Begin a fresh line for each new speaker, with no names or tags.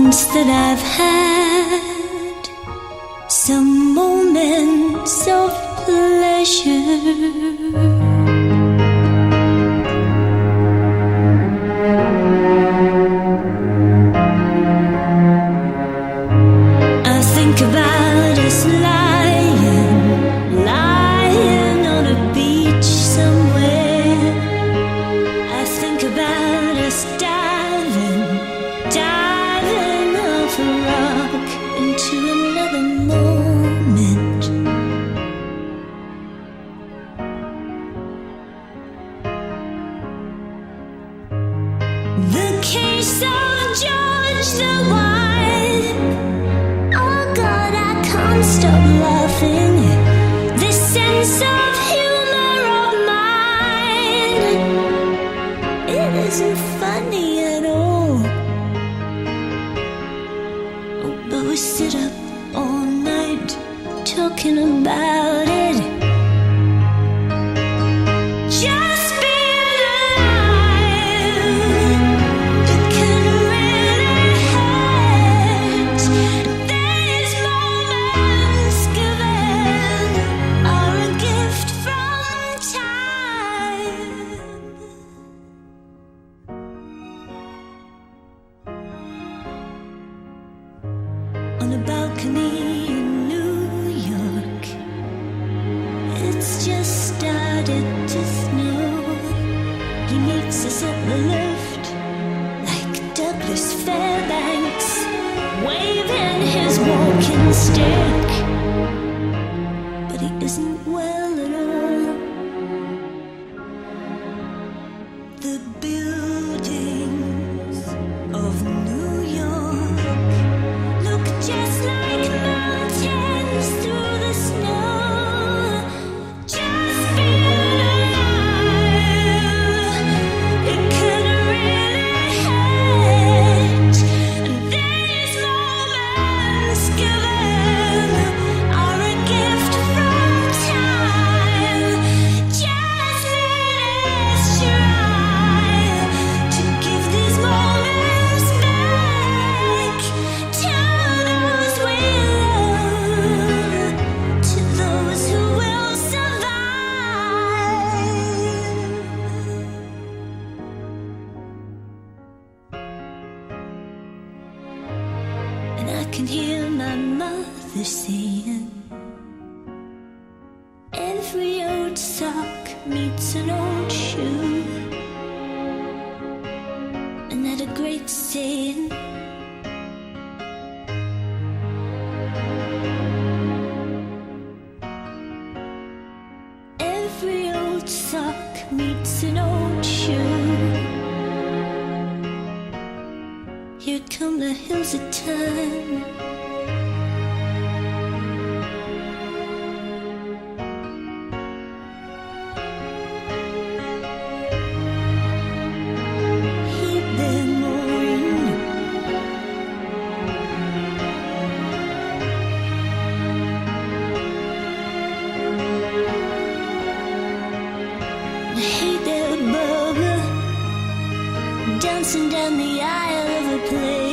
moments that I've had, some moments of pleasure. About us lying on a beach somewhere. I think about us diving off a rock into another moment. The case of George the Wise. Stop laughing. This sense of humor of mine, it isn't funny at all. Oh, but we sit up all night talking about it. Just being alive, it can really hurt. These moments given are a gift from time. On a balcony in New York, it's just started to snow. He meets us at the lift like Douglas Fairbanks, waving his walking stick. But he isn't well at all. The buildings of New York look just like mountains through the snow. Just being alive, it can really hurt. And these moments given are a gift from time. Just let us try to give these moments back to those we love, to those who will survive. And I can hear my mother saying, every old sock meets an old shoe. And that a great saying, every old sock meets an old shoe. Here come the hills of time. Heed their mooring. Hey there, bugger, dancing down the aisle of a play.